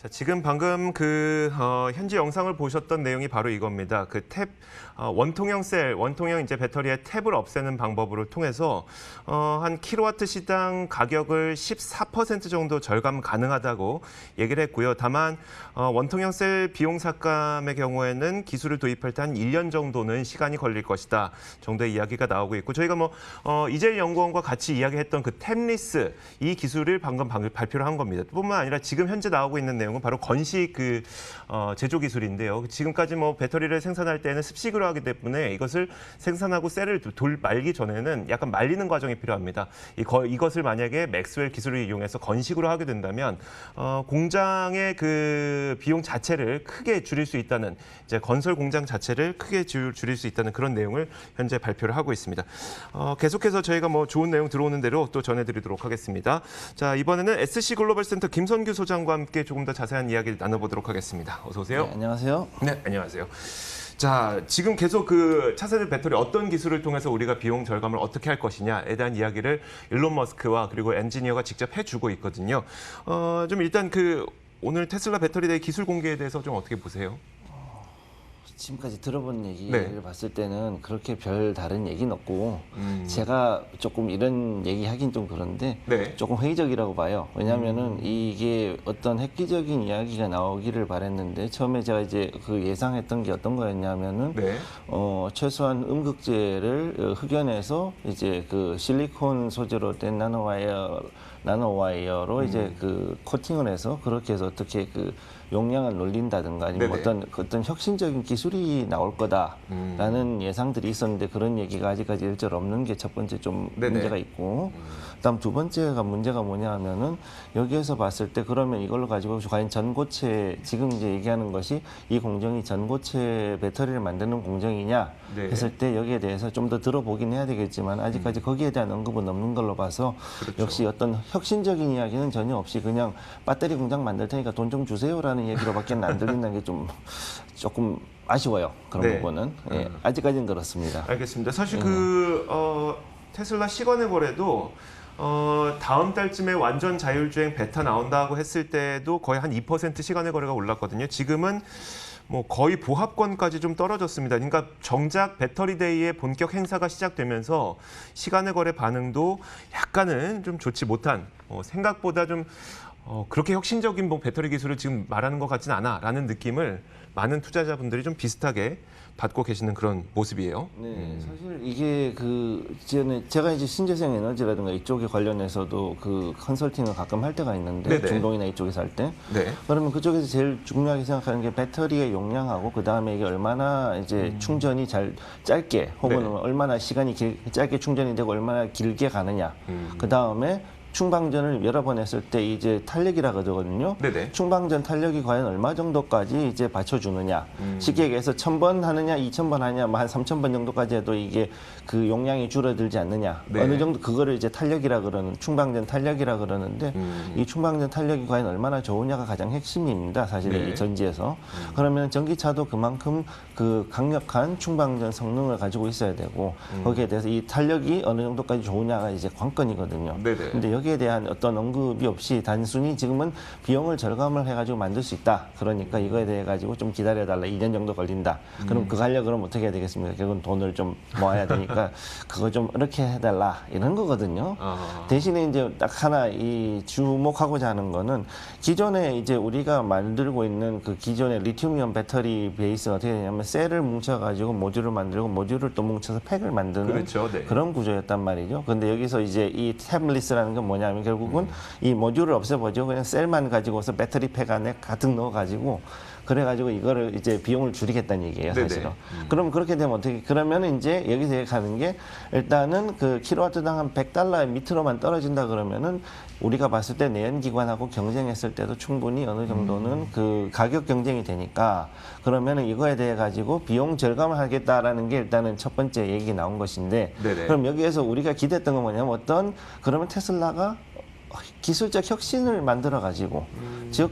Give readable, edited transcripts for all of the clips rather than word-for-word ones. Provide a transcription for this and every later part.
자, 지금 방금 현지 영상을 보셨던 내용이 바로 이겁니다. 원통형 원통형 이제 배터리의 탭을 없애는 방법으로 통해서 한 킬로와트 시당 가격을 14% 정도 절감 가능하다고 얘기를 했고요. 다만 원통형 셀 비용 삭감의 경우에는 기술을 도입할 때 한 1년 정도는 시간이 걸릴 것이다 정도의 이야기가 나오고 있고, 저희가 이재일 연구원과 같이 이야기했던 그 탭리스 이 기술을 방금 발표를 한 겁니다. 뿐만 아니라 지금 현재 나오고 있는 내용은 바로 건식 제조 기술인데요. 지금까지 배터리를 생산할 때는 습식으로 하기 때문에 이것을 생산하고 셀을 말기 전에는 약간 말리는 과정이 필요합니다. 이것을 만약에 맥스웰 기술을 이용해서 건식으로 하게 된다면 공장의 그 비용 자체를 크게 줄일 수 있다는, 이제 건설 공장 자체를 크게 줄일 수 있다는 그런 내용을 현재 발표를 하고 있습니다. 계속해서 저희가 좋은 내용 들어오는 대로 또 전해드리도록 하겠습니다. 자, 이번에는 SC 글로벌 센터 김선규 소장과 함께 조금 더 자세한 이야기를 나눠보도록 하겠습니다. 어서 오세요. 네, 안녕하세요. 네, 안녕하세요. 자, 지금 계속 차세대 배터리 어떤 기술을 통해서 우리가 비용 절감을 어떻게 할 것이냐에 대한 이야기를 일론 머스크와 그리고 엔지니어가 직접 해주고 있거든요. 좀 일단 오늘 테슬라 배터리 대회 기술 공개에 대해서 좀 어떻게 보세요? 지금까지 들어본 얘기를 네. 봤을 때는 그렇게 별 다른 얘기는 없고 제가 조금 이런 얘기하긴 좀 그런데 네. 조금 회의적이라고 봐요. 왜냐하면은 이게 어떤 획기적인 이야기가 나오기를 바랬는데 처음에 제가 이제 예상했던 게 어떤 거였냐면은 네. 최소한 음극재를 흑연해서 이제 실리콘 소재로 된 나노와이어로 이제 코팅을 해서 그렇게 해서 어떻게 용량을 놀린다든가 아니면 어떤 혁신적인 기술이 나올 거다라는 예상들이 있었는데 그런 얘기가 아직까지 일절 없는 게 첫 번째 좀 문제가 있고, 그다음 두 번째가 문제가 뭐냐 하면은 여기에서 봤을 때 그러면 이걸로 가지고 과연 전고체, 지금 이제 얘기하는 것이 이 공정이 전고체 배터리를 만드는 공정이냐 했을 때 여기에 대해서 좀 더 들어보긴 해야 되겠지만 아직까지 거기에 대한 언급은 없는 걸로 봐서 역시 어떤 혁신적인 이야기는 전혀 없이 그냥 배터리 공장 만들 테니까 돈 좀 주세요라는 얘기로밖에 안 들린다는 게 조금 아쉬워요. 그런 부분은. 예, 아직까지는 그렇습니다. 알겠습니다. 사실 테슬라 시간의 거래도 다음 달쯤에 완전 자율주행 베타 나온다고 했을 때도 거의 한 2% 시간의 거래가 올랐거든요. 지금은 거의 보합권까지 좀 떨어졌습니다. 그러니까 정작 배터리 데이의 본격 행사가 시작되면서 시간의 거래 반응도 약간은 좀 좋지 못한, 생각보다 좀 그렇게 혁신적인 배터리 기술을 지금 말하는 것 같진 않아라는 느낌을 많은 투자자분들이 좀 비슷하게 받고 계시는 그런 모습이에요. 네, 사실 이게 제가 이제 신재생 에너지라든가 이쪽에 관련해서도 컨설팅을 가끔 할 때가 있는데 중동이나 이쪽에서 할 때. 그러면 그쪽에서 제일 중요하게 생각하는 게 배터리의 용량하고 그 다음에 이게 얼마나 이제 충전이 짧게 혹은 얼마나 시간이 짧게 충전이 되고 얼마나 길게 가느냐. 그 다음에 충방전을 여러 번 했을 때 이제 탄력이라고 하거든요. 충방전 탄력이 과연 얼마 정도까지 이제 받쳐주느냐. 쉽게 얘기해서 1000번 하느냐, 2000번 하느냐, 한 3000번 정도까지 해도 이게 용량이 줄어들지 않느냐. 어느 정도 그거를 이제 탄력이라 그러는, 충방전 탄력이라 그러는데 이 충방전 탄력이 과연 얼마나 좋으냐가 가장 핵심입니다. 사실 이 전지에서. 그러면 전기차도 그만큼 강력한 충방전 성능을 가지고 있어야 되고 거기에 대해서 이 탄력이 어느 정도까지 좋으냐가 이제 관건이거든요. 근데 여기에 대한 어떤 언급이 없이 단순히 지금은 비용을 절감을 해가지고 만들 수 있다. 그러니까 이거에 대해 가지고 좀 기다려달라. 2년 정도 걸린다. 그럼 그거 하려고 그러면 어떻게 해야 되겠습니까? 결국은 돈을 좀 모아야 되니까 그거 좀 이렇게 해달라. 이런 거거든요. 대신에 이제 딱 하나 주목하고자 하는 거는 기존에 이제 우리가 만들고 있는 기존의 리튬이온 배터리 베이스가 어떻게 되냐면 셀을 뭉쳐가지고 모듈을 만들고 모듈을 또 뭉쳐서 팩을 만드는 그런 구조였단 말이죠. 근데 여기서 이제 이 탭리스라는 건 뭐냐면 결국은 이 모듈을 없애버리고 그냥 셀만 가지고서 배터리 팩 안에 가득 넣어가지고 그래가지고 이거를 이제 비용을 줄이겠다는 얘기예요, 사실은. 그럼 그렇게 되면 그러면 이제 여기서 얘기하는 게 일단은 킬로와트당 한 $100 밑으로만 떨어진다 그러면은 우리가 봤을 때 내연기관하고 경쟁했을 때도 충분히 어느 정도는 가격 경쟁이 되니까 그러면은 이거에 대해 가지고 비용 절감을 하겠다라는 게 일단은 첫 번째 얘기 나온 것인데 그럼 여기에서 우리가 기대했던 건 뭐냐면 그러면 테슬라가 기술적 혁신을 만들어 가지고 즉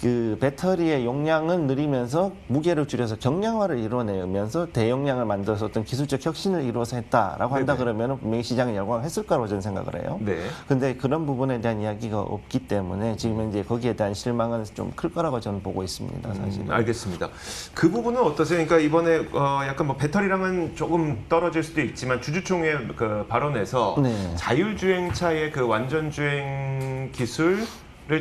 그 배터리의 용량은 느리면서 무게를 줄여서 경량화를 이뤄내면서 대용량을 만들어서 어떤 기술적 혁신을 이루어서 했다라고 한다 그러면 분명히 시장에 열광했을 거라고 저는 생각을 해요. 네. 근데 그런 부분에 대한 이야기가 없기 때문에 지금 이제 거기에 대한 실망은 좀 클 거라고 저는 보고 있습니다. 사실. 알겠습니다. 그 부분은 어떠세요? 그러니까 이번에 약간 뭐 배터리랑은 조금 떨어질 수도 있지만 주주총회 그 발언에서 네. 자율주행차의 그 완전주행 기술을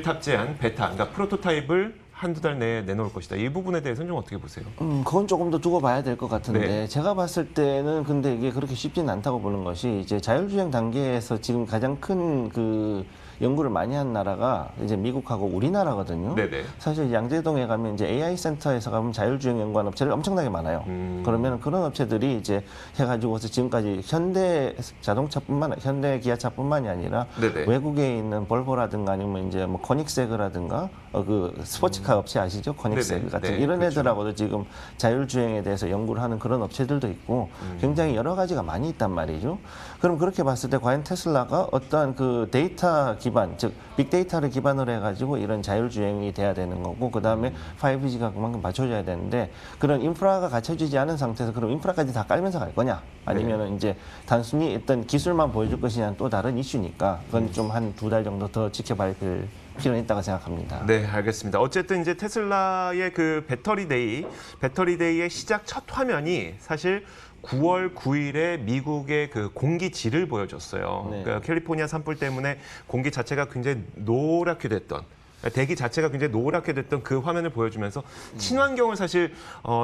탑재한 베타, 그러니까 프로토타입을 한두 달 내에 내놓을 것이다. 이 부분에 대해서는 좀 어떻게 보세요? 그건 조금 더 두고 봐야 될 것 같은데 네. 제가 봤을 때는 근데 이게 그렇게 쉽지는 않다고 보는 것이 이제 자율주행 단계에서 지금 가장 큰 그 연구를 많이 한 나라가 이제 미국하고 우리나라거든요. 네네. 사실 양재동에 가면 이제 AI 센터에서 가면 자율주행 연구하는 업체들 엄청나게 많아요. 그러면 그런 업체들이 이제 해가지고서 지금까지 현대 자동차뿐만 현대 기아차뿐만이 아니라 네네. 외국에 있는 볼보라든가 아니면 이제 뭐 코닉세그라든가 그 스포츠카 업체 아시죠? 코닉세그 네네. 같은 네, 이런 그렇죠. 애들하고도 지금 자율주행에 대해서 연구를 하는 그런 업체들도 있고 굉장히 여러 가지가 많이 있단 말이죠. 그럼 그렇게 봤을 때 과연 테슬라가 어떠한 그 데이터 기반, 즉 빅데이터를 기반으로 해가지고 이런 자율주행이 돼야 되는 거고 그 다음에 5G가 그만큼 받쳐줘야 되는데 그런 인프라가 갖춰지지 않은 상태에서 그럼 인프라까지 다 깔면서 갈 거냐? 아니면은 이제 단순히 어떤 기술만 보여줄 것이냐는 또 다른 이슈니까 그건 좀 한 두 달 정도 더 지켜봐야 될 필요는 있다고 생각합니다. 네, 알겠습니다. 어쨌든 이제 테슬라의 그 배터리데이의 시작 첫 화면이 사실 9월 9일에 미국의 그 공기질을 보여줬어요. 네. 그러니까 캘리포니아 산불 때문에 공기 자체가 굉장히 노랗게 됐던, 대기 자체가 굉장히 노랗게 됐던 그 화면을 보여주면서 친환경을 사실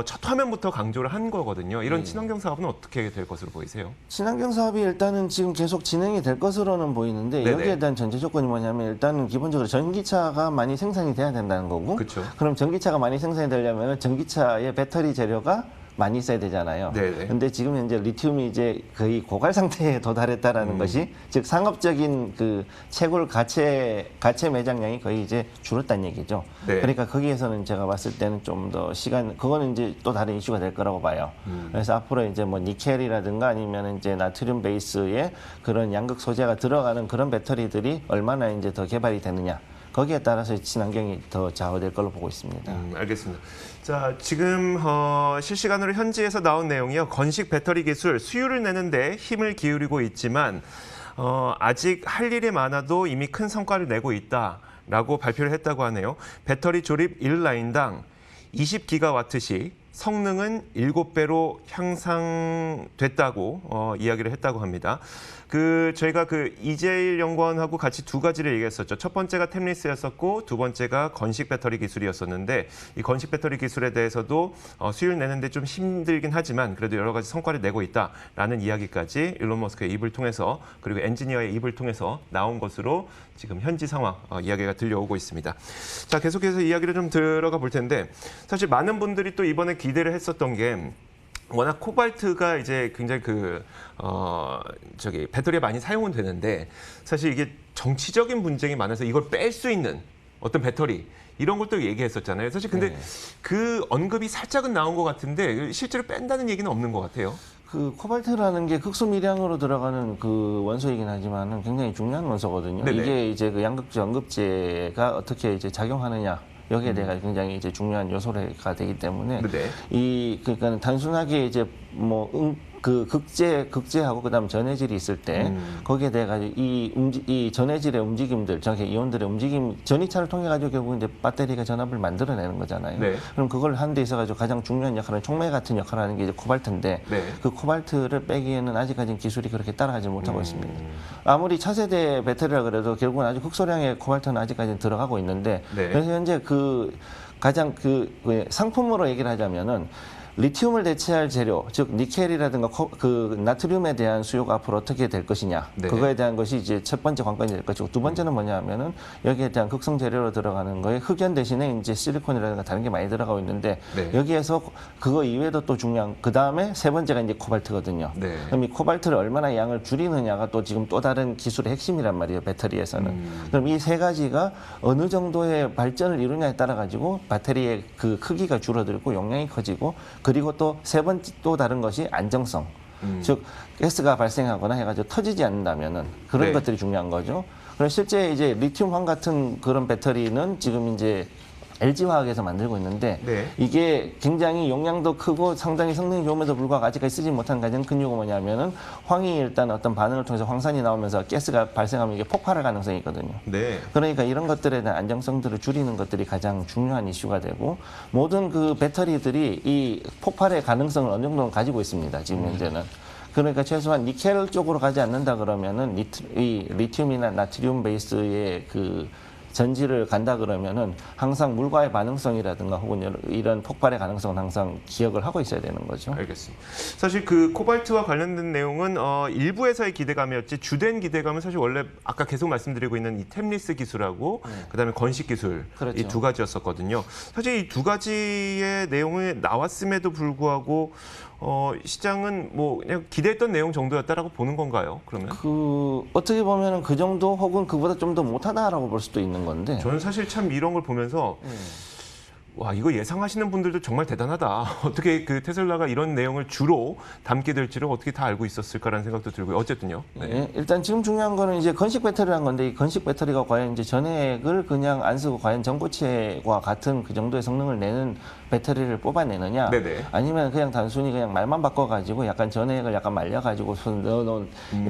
첫 화면부터 강조를 한 거거든요. 이런 친환경 사업은 어떻게 될 것으로 보이세요? 친환경 사업이 일단은 지금 계속 진행이 될 것으로는 보이는데 네네. 여기에 대한 전제 조건이 뭐냐면 일단은 기본적으로 전기차가 많이 생산이 돼야 된다는 거고 그렇죠. 그럼 전기차가 많이 생산이 되려면 전기차의 배터리 재료가 많이 있어야 되잖아요. 네네. 근데 지금 현재 리튬이 이제 거의 고갈 상태에 도달했다라는 것이 즉 상업적인 그 채굴 가채 매장량이 거의 이제 줄었다는 얘기죠. 네. 그러니까 거기에서는 제가 봤을 때는 좀 더 시간 그거는 이제 또 다른 이슈가 될 거라고 봐요. 그래서 앞으로 이제 뭐 니켈이라든가 아니면 이제 나트륨 베이스의 그런 양극 소재가 들어가는 그런 배터리들이 얼마나 이제 더 개발이 되느냐. 거기에 따라서 친환경이 더 좌우될 걸로 보고 있습니다. 알겠습니다. 자, 지금 실시간으로 현지에서 나온 내용이요. 건식 배터리 기술 수율을 내는데 힘을 기울이고 있지만 아직 할 일이 많아도 이미 큰 성과를 내고 있다라고 발표를 했다고 하네요. 배터리 조립 1라인당 20기가와트씩 성능은 7배로 향상됐다고 이야기를 했다고 합니다. 저희가 이재일 연구원하고 같이 두 가지를 얘기했었죠. 첫 번째가 템리스였었고 두 번째가 건식 배터리 기술이었었는데 이 건식 배터리 기술에 대해서도 수율 내는데 좀 힘들긴 하지만 그래도 여러 가지 성과를 내고 있다라는 이야기까지 일론 머스크의 입을 통해서 그리고 엔지니어의 입을 통해서 나온 것으로 지금 현지 상황 이야기가 들려오고 있습니다. 자, 계속해서 이야기를 좀 들어가 볼 텐데 사실 많은 분들이 또 이번에 기대를 했었던 게 워낙 코발트가 이제 굉장히 배터리에 많이 사용은 되는데 사실 이게 정치적인 분쟁이 많아서 이걸 뺄 수 있는 어떤 배터리 이런 것도 얘기했었잖아요. 사실 근데 네. 그 언급이 살짝은 나온 것 같은데 실제로 뺀다는 얘기는 없는 것 같아요. 그 코발트라는 게 극소미량으로 들어가는 그 원소이긴 하지만은 굉장히 중요한 원소거든요. 네네. 이게 이제 그 양극재 언급제가 어떻게 이제 작용하느냐. 여기에 대해 굉장히 이제 중요한 요소가 되기 때문에 네네. 그러니까 단순하게 이제 극재하고 그다음 전해질이 있을 때 거기에 대해 가지고 이 전해질의 움직임들, 정확히 이온들의 움직임 전이차를 통해 가지고 결국 이제 배터리가 전압을 만들어내는 거잖아요. 네. 그럼 그걸 하는 데 있어 가지고 가장 중요한 역할은 촉매 같은 역할을 하는 게 이제 코발트인데 네. 그 코발트를 빼기에는 아직까지는 기술이 그렇게 따라가지 못하고 있습니다. 아무리 차세대 배터리라 그래도 결국은 아주 극소량의 코발트는 아직까지는 들어가고 있는데 네. 그래서 현재 가장 상품으로 얘기를 하자면은 리튬을 대체할 재료, 즉 니켈이라든가 나트륨에 대한 수요가 앞으로 어떻게 될 것이냐. 네. 그거에 대한 것이 이제 첫 번째 관건이 될 것이고 두 번째는 뭐냐면은 여기에 대한 극성 재료로 들어가는 거에 흑연 대신에 이제 실리콘이라든가 다른 게 많이 들어가고 있는데 네. 여기에서 그거 이외에도 또 중요한 그 다음에 세 번째가 이제 코발트거든요. 네. 그럼 이 코발트를 얼마나 양을 줄이느냐가 또 지금 또 다른 기술의 핵심이란 말이에요. 배터리에서는. 그럼 이 세 가지가 어느 정도의 발전을 이루냐에 따라 가지고 배터리의 그 크기가 줄어들고 용량이 커지고 그리고 또 세 번째 또 다른 것이 안정성. 즉 가스가 발생하거나 해가지고 터지지 않는다면은 그런 네. 것들이 중요한 거죠. 그래서 실제 이제 리튬황 같은 그런 배터리는 지금 이제 LG화학에서 만들고 있는데 네. 이게 굉장히 용량도 크고 상당히 성능이 좋음에도 불구하고 아직까지 쓰지 못한 가장 큰 이유가 뭐냐면은 황이 일단 어떤 반응을 통해서 황산이 나오면서 가스가 발생하면 이게 폭발할 가능성이 있거든요. 네. 그러니까 이런 것들에 대한 안정성들을 줄이는 것들이 가장 중요한 이슈가 되고 모든 그 배터리들이 이 폭발의 가능성을 어느 정도는 가지고 있습니다. 지금 현재는. 그러니까 최소한 니켈 쪽으로 가지 않는다 그러면은 이 리튬이나 나트륨 베이스의 그 전지를 간다 그러면은 항상 물과의 반응성이라든가 혹은 이런 폭발의 가능성은 항상 기억을 하고 있어야 되는 거죠. 알겠습니다. 사실 그 코발트와 관련된 내용은 일부에서의 기대감이었지 주된 기대감은 사실 원래 아까 계속 말씀드리고 있는 이 템리스 기술하고 그다음에 건식 기술 그렇죠. 이 두 가지였었거든요. 사실 이 두 가지의 내용이 나왔음에도 불구하고 시장은 뭐 그냥 기대했던 내용 정도였다라고 보는 건가요? 그러면? 어떻게 보면은 그 정도 혹은 그보다 좀 더 못하다라고 볼 수도 있는 건데. 저는 사실 참 이런 걸 보면서 와, 이거 예상하시는 분들도 정말 대단하다. 어떻게 그 테슬라가 이런 내용을 주로 담게 될지를 어떻게 다 알고 있었을까라는 생각도 들고요. 어쨌든요. 네. 네, 일단 지금 중요한 거는 이제 건식 배터리란 건데 이 건식 배터리가 과연 이제 전해액을 그냥 안 쓰고 과연 전고체와 같은 그 정도의 성능을 내는 배터리를 뽑아내느냐, 네네. 아니면 그냥 단순히 그냥 말만 바꿔가지고 약간 전해액을 약간 말려가지고 넣어놓은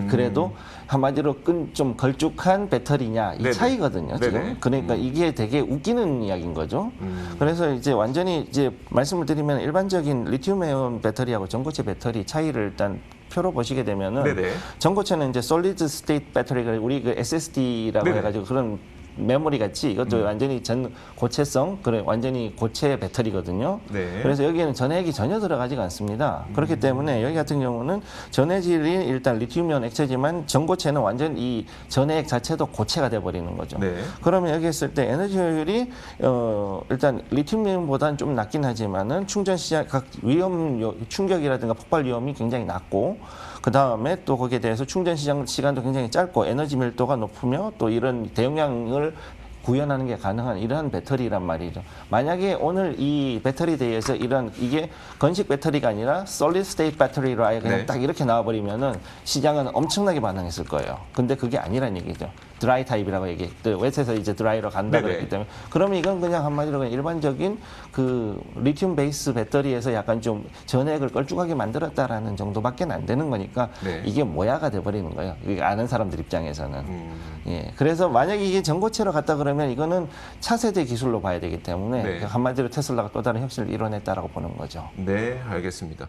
그래도 한마디로 좀 걸쭉한 배터리냐 이 네네. 차이거든요. 지금. 네네. 그러니까 이게 되게 웃기는 이야기인 거죠. 그래서 이제 완전히 이제 말씀을 드리면 일반적인 리튬이온 배터리하고 전고체 배터리 차이를 일단 표로 보시게 되면은 네네. 전고체는 이제 solid state 배터리가 우리 그 SSD라고 네네. 해가지고 그런 메모리 같이 이것도 완전히 전 고체성 그래 완전히 고체 배터리거든요. 네. 그래서 여기에는 전해액이 전혀 들어가지가 않습니다. 그렇기 때문에 여기 같은 경우는 전해질이 일단 리튬이온 액체지만 전고체는 완전 이 전해액 자체도 고체가 돼 버리는 거죠. 네. 그러면 여기 했을 때 에너지 효율이 일단 리튬이온보다는 좀 낮긴 하지만은 충전 시장 각 충격이라든가 폭발 위험이 굉장히 낮고 그 다음에 또 거기에 대해서 충전 시간도 굉장히 짧고 에너지 밀도가 높으며 또 이런 대용량을 구현하는 게 가능한 이러한 배터리란 말이죠. 만약에 오늘 이 배터리 대회에서 이게 건식 배터리가 아니라 solid state 배터리로 아예 그냥 네. 딱 이렇게 나와버리면은 시장은 엄청나게 반응했을 거예요. 근데 그게 아니란 얘기죠. 드라이 타입이라고 웨트에서 이제 드라이로 간다 네네. 그랬기 때문에 그러면 이건 그냥 한마디로 그냥 일반적인 그 리튬 베이스 배터리에서 약간 좀 전해액을 걸쭉하게 만들었다라는 정도밖에 안 되는 거니까 네. 이게 뭐야가 돼버리는 거예요. 이게 아는 사람들 입장에서는. 예. 그래서 만약에 이게 전고체로 갔다 그러면 이거는 차세대 기술로 봐야 되기 때문에 네. 한마디로 테슬라가 또 다른 혁신을 이뤄냈다라고 보는 거죠. 네, 알겠습니다.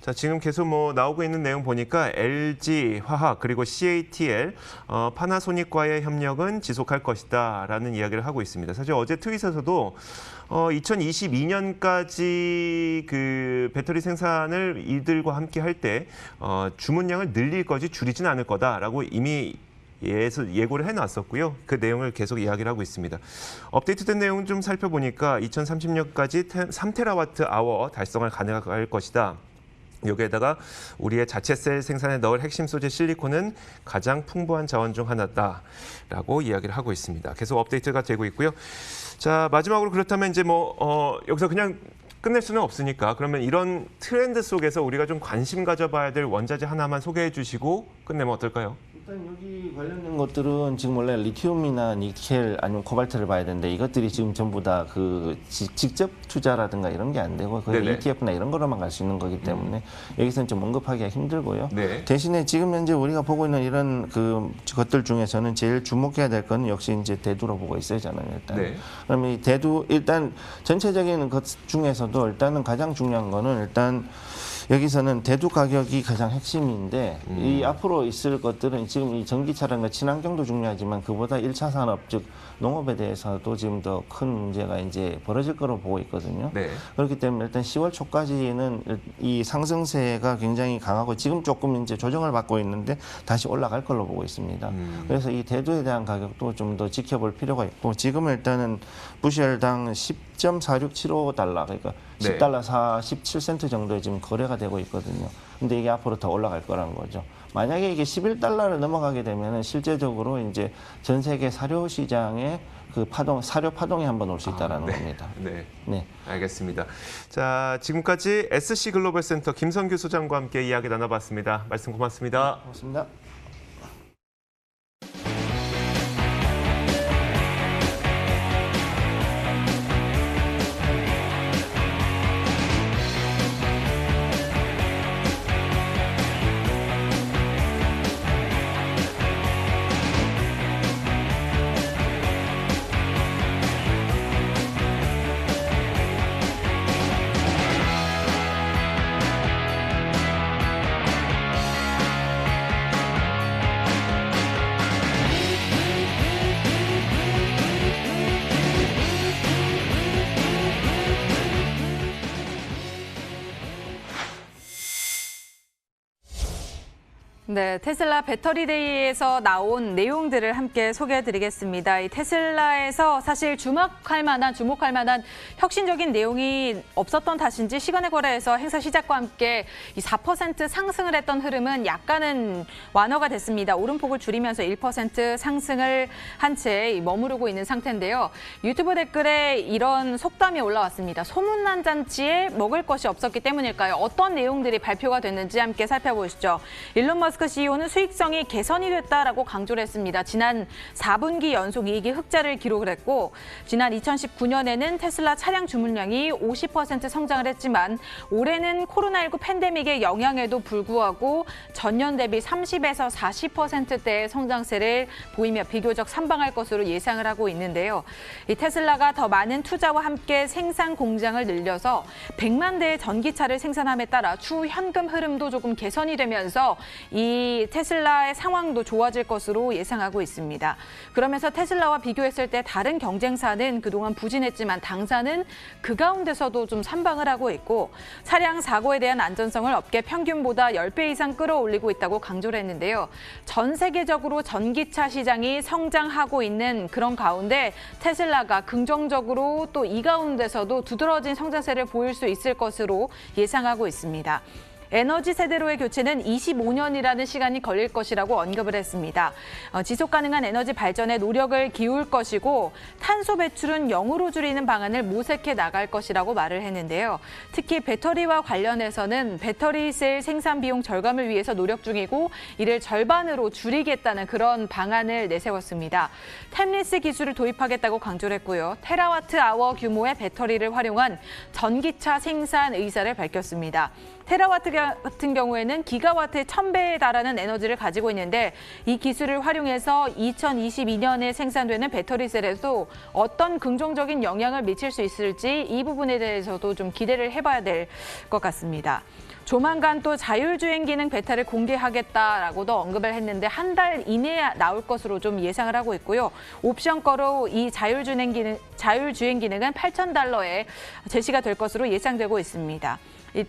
자, 지금 계속 뭐 나오고 있는 내용 보니까 LG 화학 그리고 CATL, 파나소닉과의 협력은 지속할 것이다라는 이야기를 하고 있습니다. 사실 어제 트윗에서도 2022년까지 그 배터리 생산을 이들과 함께 할 때 주문량을 늘릴 거지 줄이지는 않을 거다라고 이미 예고를 해놨었고요. 그 내용을 계속 이야기를 하고 있습니다. 업데이트된 내용 좀 살펴보니까 2030년까지 3테라와트 아워 달성을 가능할 것이다. 여기에다가 우리의 자체 셀 생산에 넣을 핵심 소재 실리콘은 가장 풍부한 자원 중 하나다라고 이야기를 하고 있습니다. 계속 업데이트가 되고 있고요. 자, 마지막으로 그렇다면 이제 여기서 그냥 끝낼 수는 없으니까 그러면 이런 트렌드 속에서 우리가 좀 관심 가져봐야 될 원자재 하나만 소개해 주시고 끝내면 어떨까요? 일단 여기 관련된 것들은 지금 원래 리튬이나 니켈 아니면 코발트를 봐야 되는데 이것들이 지금 전부 다 그 직접 투자라든가 이런 게 안 되고 거의 네네. ETF나 이런 거로만 갈 수 있는 거기 때문에 여기서는 좀 언급하기가 힘들고요. 네. 대신에 지금 현재 우리가 보고 있는 이런 그 것들 중에서는 제일 주목해야 될 건 역시 이제 대두로 보고 있어요, 저는 일단. 네. 그러면 이 대두 일단 전체적인 것 중에서도 일단은 가장 중요한 거는 일단 여기서는 대두 가격이 가장 핵심인데 이 앞으로 있을 것들은 지금 이 전기차라는 친환경도 중요하지만 그보다 1차 산업 즉 농업에 대해서도 지금 더 큰 문제가 이제 벌어질 거로 보고 있거든요. 네. 그렇기 때문에 일단 10월 초까지는 이 상승세가 굉장히 강하고 지금 조금 이제 조정을 받고 있는데 다시 올라갈 걸로 보고 있습니다. 그래서 이 대두에 대한 가격도 좀 더 지켜볼 필요가 있고 지금은 일단은 부쉘당 10.4675달러 그러니까 네. 10달러 47센트 정도에 지금 거래가 되고 있거든요. 근데 이게 앞으로 더 올라갈 거라는 거죠. 만약에 이게 11달러를 넘어가게 되면은 실제적으로 이제 전 세계 사료 시장에 그 사료 파동이 한번 올 수 있다라는 네. 겁니다. 네. 네. 알겠습니다. 자, 지금까지 SC 글로벌 센터 김성규 소장과 함께 이야기 나눠봤습니다. 말씀 고맙습니다. 고맙습니다. 네, 테슬라 배터리데이에서 나온 내용들을 함께 소개해드리겠습니다. 이 테슬라에서 사실 주목할 만한 혁신적인 내용이 없었던 탓인지 시간의 거래에서 행사 시작과 함께 이 4% 상승을 했던 흐름은 약간은 완화가 됐습니다. 오름폭을 줄이면서 1% 상승을 한 채 머무르고 있는 상태인데요. 유튜브 댓글에 이런 속담이 올라왔습니다. 소문난 잔치에 먹을 것이 없었기 때문일까요? 어떤 내용들이 발표가 됐는지 함께 살펴보시죠. 일론 머스크 CEO는 수익성이 개선이 됐다라고 강조를 했습니다. 지난 4분기 연속 이익이 흑자를 기록을 했고 지난 2019년에는 테슬라 차량 주문량이 50% 성장을 했지만 올해는 코로나19 팬데믹의 영향에도 불구하고 전년 대비 30에서 40%대의 성장세를 보이며 비교적 선방할 것으로 예상을 하고 있는데요. 이 테슬라가 더 많은 투자와 함께 생산 공장을 늘려서 100만 대의 전기차를 생산함에 따라 추후 현금 흐름도 조금 개선이 되면서 이 테슬라의 상황도 좋아질 것으로 예상하고 있습니다. 그러면서 테슬라와 비교했을 때 다른 경쟁사는 그동안 부진했지만 당사는 그 가운데서도 좀 선방을 하고 있고 차량 사고에 대한 안전성을 업계 평균보다 10배 이상 끌어올리고 있다고 강조를 했는데요. 전 세계적으로 전기차 시장이 성장하고 있는 그런 가운데 테슬라가 긍정적으로 또 이 가운데서도 두드러진 성장세를 보일 수 있을 것으로 예상하고 있습니다. 에너지 세대로의 교체는 25년이라는 시간이 걸릴 것이라고 언급을 했습니다. 지속 가능한 에너지 발전에 노력을 기울 것이고 탄소 배출은 0으로 줄이는 방안을 모색해 나갈 것이라고 말을 했는데요. 특히 배터리와 관련해서는 배터리 셀 생산 비용 절감을 위해서 노력 중이고 이를 절반으로 줄이겠다는 그런 방안을 내세웠습니다. 템리스 기술을 도입하겠다고 강조를 했고요. 테라와트 아워 규모의 배터리를 활용한 전기차 생산 의사를 밝혔습니다. 테라와트 같은 경우에는 기가와트의 1000배에 달하는 에너지를 가지고 있는데 이 기술을 활용해서 2022년에 생산되는 배터리셀에도 어떤 긍정적인 영향을 미칠 수 있을지 이 부분에 대해서도 좀 기대를 해봐야 될 것 같습니다. 조만간 또 자율주행 기능 베타를 공개하겠다라고도 언급을 했는데 한 달 이내에 나올 것으로 좀 예상을 하고 있고요. 옵션가로 이 자율주행 기능은 $8,000에 제시가 될 것으로 예상되고 있습니다.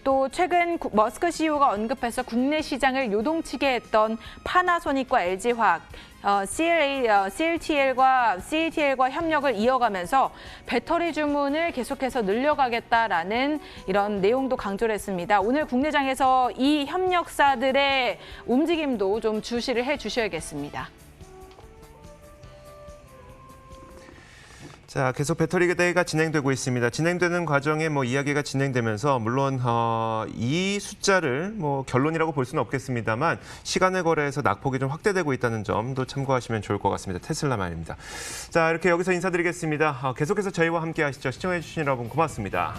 또 최근 머스크 CEO가 언급해서 국내 시장을 요동치게 했던 파나소닉과 LG화학, CATL과 협력을 이어가면서 배터리 주문을 계속해서 늘려가겠다라는 이런 내용도 강조를 했습니다. 오늘 국내장에서 이 협력사들의 움직임도 좀 주시를 해주셔야겠습니다. 자, 계속 배터리 대회가 진행되고 있습니다. 진행되는 과정에 이야기가 진행되면서 물론 이 숫자를 결론이라고 볼 수는 없겠습니다만 시간의 거래에서 낙폭이 좀 확대되고 있다는 점도 참고하시면 좋을 것 같습니다. 테슬라 말입니다. 자, 이렇게 여기서 인사드리겠습니다. 계속해서 저희와 함께 하시죠. 시청해 주신 여러분 고맙습니다.